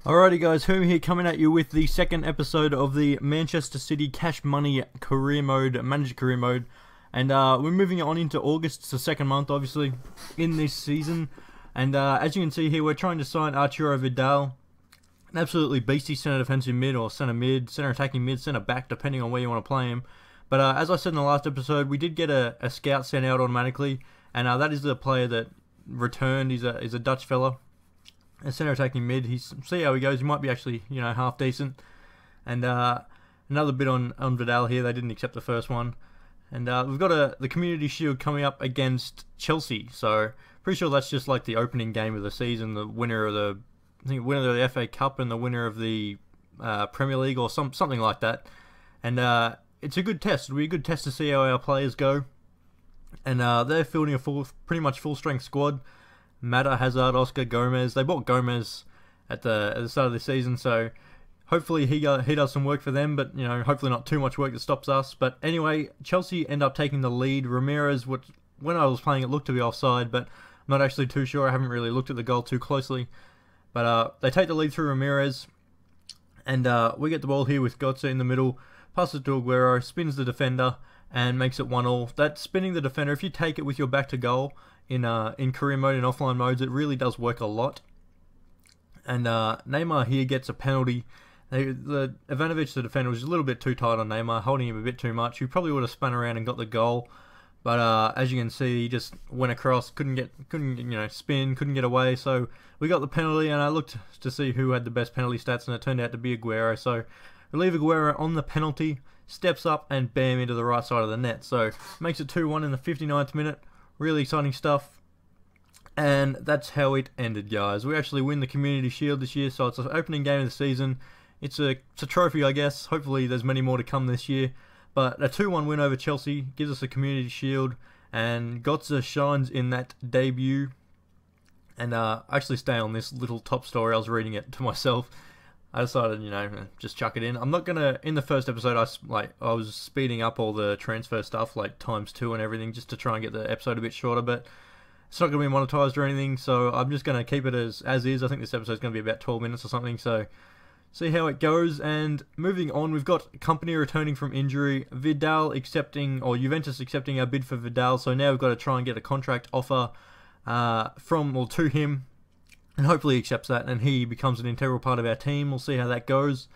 Alrighty guys, Herm here coming at you with the second episode of the Manchester City Cash Money Career Mode, Manager Career Mode. And we're moving on into August. It's the second month obviously in this season. And as you can see here, we're trying to sign Arturo Vidal. An absolutely beastie centre defensive mid or centre mid, centre attacking mid, centre back, depending on where you want to play him. But as I said in the last episode, we did get a scout sent out automatically. And that is the player that returned. He's a Dutch fella. A centre attacking mid. See how he goes. He might be actually, half decent. And another bit on Vidal here. They didn't accept the first one. And we've got the Community Shield coming up against Chelsea. So pretty sure that's just like the opening game of the season. The winner of winner of the FA Cup and the winner of the Premier League or something like that. And it's a good test. It'll be a good test to see how our players go. And they're fielding a pretty much full strength squad. Mata, Hazard, Oscar, Gomez. They bought Gomez at the start of the season, so hopefully he does some work for them, but hopefully not too much work that stops us. But anyway, Chelsea end up taking the lead. Ramirez, when I was playing, it looked to be offside, but I'm not actually too sure. I haven't really looked at the goal too closely. But they take the lead through Ramirez, and we get the ball here with Götze in the middle. Passes it to Aguero, spins the defender, and makes it 1-1. That spinning the defender, if you take it with your back to goal in career mode and offline modes, it really does work a lot. And Neymar here gets a penalty. The Ivanovic, the defender, was a little bit too tight on Neymar, holding him a bit too much. He probably would have spun around and got the goal, but as you can see, he just went across, couldn't spin, couldn't get away. So we got the penalty, and I looked to see who had the best penalty stats, and it turned out to be Aguero. So we leave Aguero on the penalty, steps up, and bam, into the right side of the net. So makes it 2-1 in the 59th minute. Really exciting stuff. And that's how it ended, guys. We actually win the Community Shield this year, so it's the opening game of the season. It's a trophy, I guess. Hopefully there's many more to come this year. But a 2-1 win over Chelsea gives us a Community Shield, and Götze shines in that debut. And actually stay on this little top story. I was reading it to myself. I decided, just chuck it in. I'm not gonna. In the first episode, I was speeding up all the transfer stuff, like ×2 and everything, just to try and get the episode a bit shorter. But it's not gonna be monetized or anything, so I'm just gonna keep it as is. I think this episode's gonna be about 12 minutes or something. So see how it goes. And moving on, we've got Company returning from injury, Juventus accepting our bid for Vidal. So now we've got to try and get a contract offer to him. And hopefully he accepts that, and he becomes an integral part of our team. We'll see how that goes.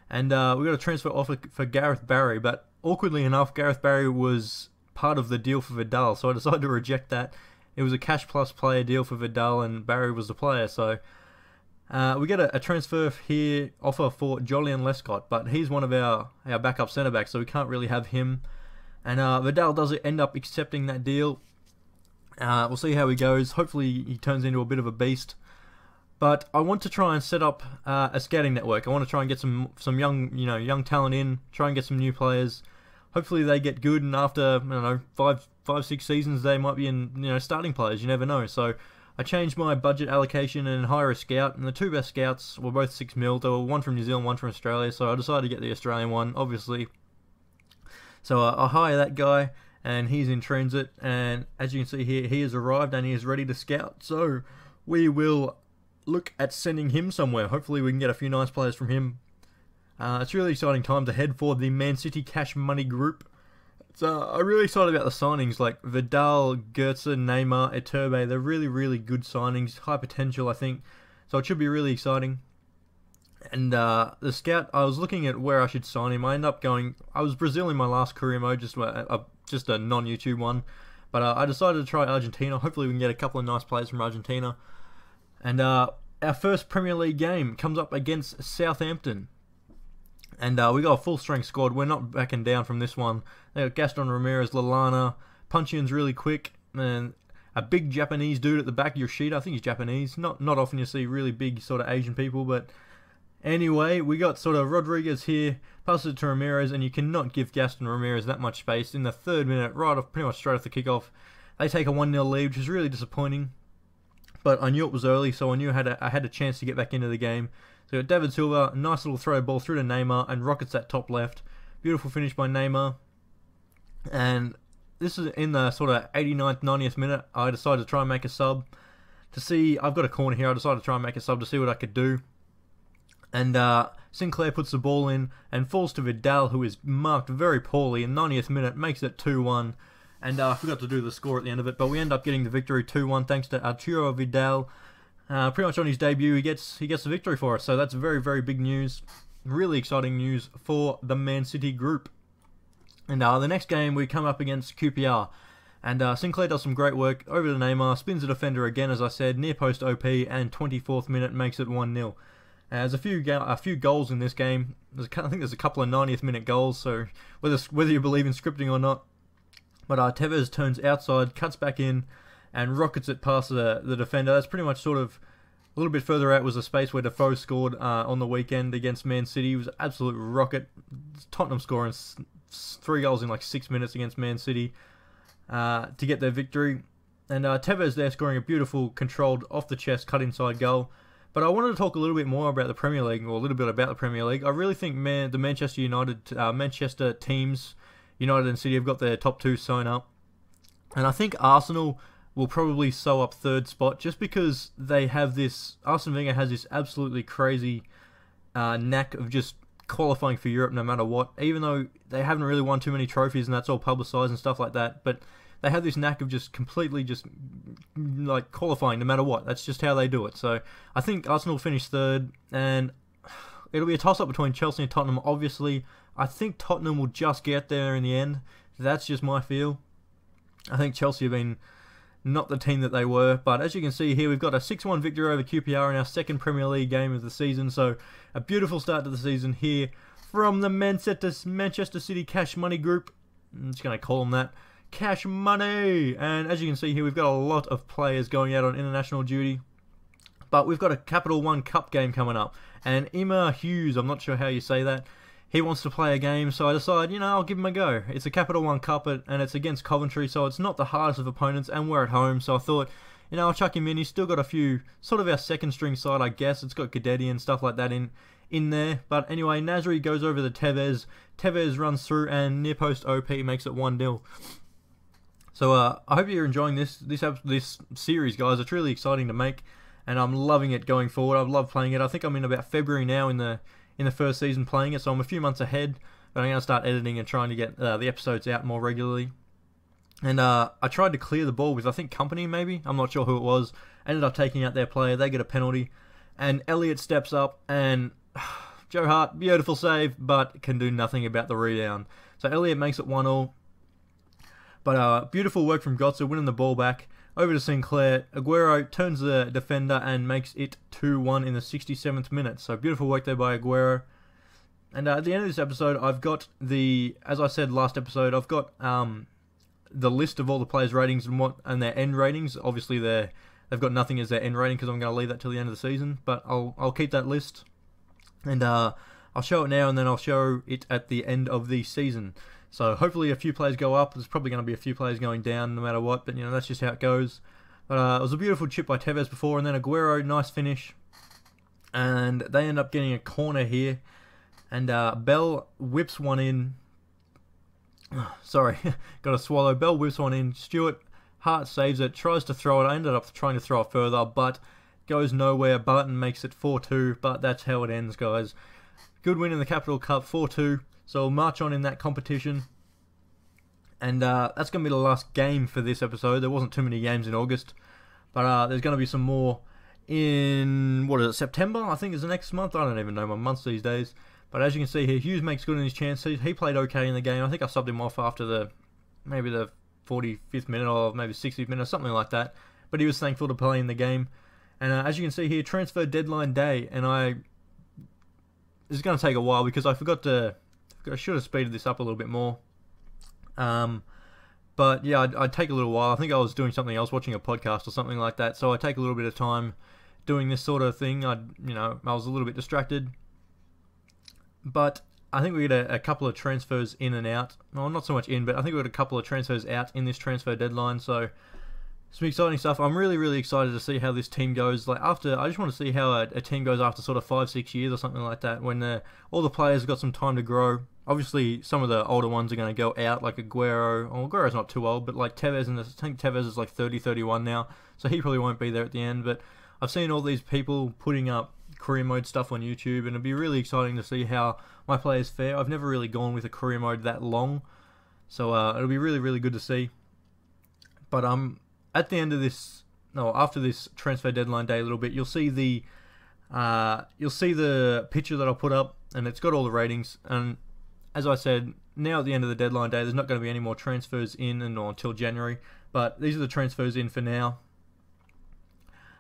And we've got a transfer offer for Gareth Barry, but awkwardly enough, Gareth Barry was part of the deal for Vidal, so I decided to reject that. It was a cash plus player deal for Vidal, and Barry was the player. So we get a transfer here offer for Jolyon Lescott, but he's one of our backup centre backs, so we can't really have him. And Vidal does end up accepting that deal. We'll see how he goes. Hopefully he turns into a bit of a beast. But I want to try and set up a scouting network. I want to try and get some young talent in, try and get some new players. Hopefully they get good, and after, 5-6 seasons, they might be in, starting players. You never know. So I changed my budget allocation and hire a scout, and the two best scouts were both 6 mil. There were one from New Zealand, one from Australia, so I decided to get the Australian one, obviously. So I hire that guy, and he's in transit, and as you can see here, he has arrived and he is ready to scout. So we will look at sending him somewhere. Hopefully we can get a few nice players from him. It's really exciting times ahead for the Man City Cash Money group. So I'm really excited about the signings like Vidal, Götze, Neymar, Iturbe. They're really, really good signings. High potential, I think. So it should be really exciting. And the scout, I was looking at where I should sign him. I was Brazil in my last career mode, just a non-YouTube one. But I decided to try Argentina. Hopefully we can get a couple of nice players from Argentina. And our first Premier League game comes up against Southampton. And we got a full-strength squad. We're not backing down from this one. They got Gaston Ramirez, Lallana. Puncheon's really quick. And a big Japanese dude at the back, Yoshida. I think he's Japanese. Not often you see really big sort of Asian people. But anyway, we got sort of Rodriguez here. Passes it to Ramirez. And you cannot give Gaston Ramirez that much space. In the 3rd minute, pretty much straight off the kickoff, they take a 1-0 lead, which is really disappointing. But I knew it was early, so I knew I had a chance to get back into the game. So David Silva, nice little throw ball through to Neymar, and rockets that top left. Beautiful finish by Neymar. And this is in the sort of 89th, 90th minute. I decided to try and make a sub to see. I've got a corner here. I decided to try and make a sub to see what I could do. And Sinclair puts the ball in and falls to Vidal, who is marked very poorly. In 90th minute, makes it 2-1. And I forgot to do the score at the end of it, but we end up getting the victory 2-1 thanks to Arturo Vidal. Pretty much on his debut, he gets the victory for us. So that's very, very big news. Really exciting news for the Man City group. And the next game, we come up against QPR. And Sinclair does some great work over to Neymar, spins the defender again, as I said, near post OP, and 24th minute makes it 1-0. There's a few goals in this game. I think there's a couple of 90th minute goals, so whether you believe in scripting or not. But Tevez turns outside, cuts back in, and rockets it past the defender. That's pretty much sort of a little bit further out was the space where Defoe scored on the weekend against Man City. It was an absolute rocket. Tottenham scoring 3 goals in like 6 minutes against Man City to get their victory. And Tevez there scoring a beautiful, controlled, off-the-chest, cut-inside goal. But I wanted to talk a little bit more about the Premier League, or a little bit about the Premier League. I really think the Manchester teams, United and City, have got their top 2 sewn up. And I think Arsenal will probably sew up 3rd spot just because they have this... Arsene Wenger has this absolutely crazy knack of just qualifying for Europe no matter what. Even though they haven't really won too many trophies and that's all publicised and stuff like that. But they have this knack of just completely just like qualifying no matter what. That's just how they do it. So I think Arsenal will finish 3rd, and it'll be a toss-up between Chelsea and Tottenham. Obviously, I think Tottenham will just get there in the end. That's just my feel. I think Chelsea have been not the team that they were, but as you can see here, we've got a 6-1 victory over QPR in our 2nd Premier League game of the season. So a beautiful start to the season here from the Manchester City Cash Money Group. I'm just going to call them that. Cash Money! And as you can see here, we've got a lot of players going out on international duty. But we've got a Capital One Cup game coming up. And Emma Hughes, I'm not sure how you say that, he wants to play a game, so I decide, I'll give him a go. It's a Capital One Cup, and it's against Coventry, so it's not the hardest of opponents, and we're at home, so I thought, I'll chuck him in. He's still got a few, sort of our 2nd string side, I guess. It's got Guedetti and stuff like that in there. But anyway, Nasri goes over to Tevez. Tevez runs through, and near post OP makes it 1-0. So I hope you're enjoying this series, guys. It's really exciting to make, and I'm loving it going forward. I love playing it. I think I'm in about February now in the 1st season playing it, so I'm a few months ahead. But I'm going to start editing and trying to get the episodes out more regularly. And I tried to clear the ball with, I think, Company maybe. I'm not sure who it was. Ended up taking out their player. They get a penalty, and Elliott steps up, and Joe Hart, beautiful save, but can do nothing about the rebound. So Elliott makes it 1-1. But beautiful work from Götze, winning the ball back. Over to Sinclair. Aguero turns the defender and makes it 2-1 in the 67th minute. So beautiful work there by Aguero. And at the end of this episode, I've got as I said last episode, I've got the list of all the players' ratings and their end ratings. Obviously, they've got nothing as their end rating because I'm going to leave that till the end of the season. But I'll keep that list, and I'll show it now, and then I'll show it at the end of the season. So hopefully a few players go up. There's probably going to be a few players going down no matter what, but that's just how it goes. But it was a beautiful chip by Tevez before, and then Aguero, nice finish. And they end up getting a corner here. And Bell whips one in. Sorry, got to swallow. Bell whips one in. Stewart, Hart saves it, tries to throw it. I ended up trying to throw it further, but goes nowhere. Barton makes it 4-2, but that's how it ends, guys. Good win in the Capital Cup, 4-2. So we'll march on in that competition. And that's going to be the last game for this episode. There wasn't too many games in August. But there's going to be some more in, September? I think is the next month. I don't even know my months these days. But as you can see here, Hughes makes good in his chances. He played okay in the game. I think I subbed him off after maybe the 45th minute or maybe 60th minute or something like that. But he was thankful to play in the game. And as you can see here, transfer deadline day. And it's going to take a while because I should have speeded this up a little bit more. But yeah, I'd take a little while. I think I was doing something else, watching a podcast or something like that. So I take a little bit of time doing this sort of thing. I was a little bit distracted. But I think we get a couple of transfers in and out. Well, not so much in, but I think we got a couple of transfers out in this transfer deadline. So some exciting stuff. I'm really, really excited to see how this team goes. I just want to see how a team goes after sort of 5-6 years or something like that, when all the players have got some time to grow. Obviously, some of the older ones are going to go out, like Aguero. Well, Aguero's not too old, but like Tevez, and I think Tevez is like 30, 31 now, so he probably won't be there at the end. But I've seen all these people putting up career mode stuff on YouTube, and it'll be really exciting to see how my players fare. I've never really gone with a career mode that long, so it'll be really good to see. But at the end of this, no, after this transfer deadline day a little bit, you'll see the picture that I'll put up, and it's got all the ratings. And as I said, now at the end of the deadline day, there's not going to be any more transfers in until January. But these are the transfers in for now.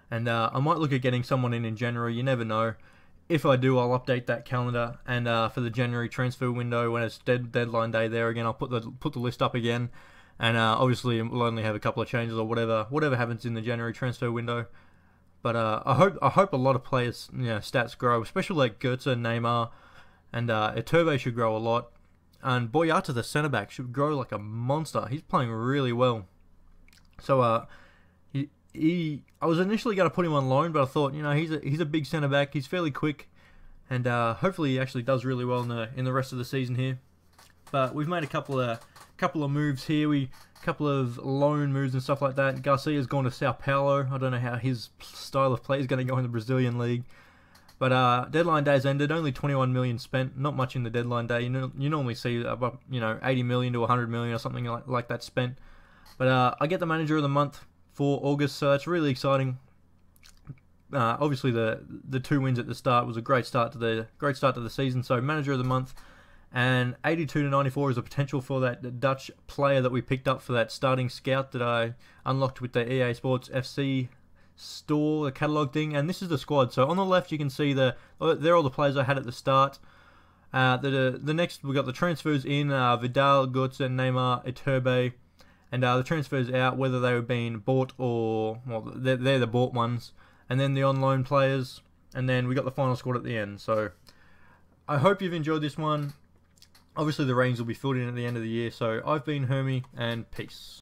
And I might look at getting someone in January. You never know. If I do, I'll update that calendar. And for the January transfer window, when it's deadline day there again, I'll put the list up again. And obviously, we'll only have a couple of changes or whatever happens in the January transfer window. But I hope a lot of players' stats grow, especially like Götze, Neymar, and Iturbe should grow a lot. And Boyata, the centre back, should grow like a monster. He's playing really well. So I was initially going to put him on loan, but I thought, he's a big centre back. He's fairly quick, and hopefully he actually does really well in the rest of the season here. But we've made a couple of moves here. A couple of loan moves and stuff like that. Garcia's gone to Sao Paulo. I don't know how his style of play is going to go in the Brazilian league. But deadline day's ended. Only 21 million spent. Not much in the deadline day. You normally see about 80 million to 100 million or something like that spent. But I get the manager of the month for August, so that's really exciting. Obviously, the 2 wins at the start was a great start to the season. So manager of the month, and 82 to 94 is a potential for that Dutch player that we picked up for that starting scout that I unlocked with the EA Sports FC store, the catalog thing. And this is the squad. So on the left, you can see they're all the players I had at the start. The next, we got the transfers in: Vidal, Götze, Neymar, Iturbe. And the transfers out, whether they were being bought or... Well, they're the bought ones. And then the on-loan players. And then we got the final squad at the end. So, I hope you've enjoyed this one. Obviously, the ratings will be filled in at the end of the year. So, I've been Hermie, and peace.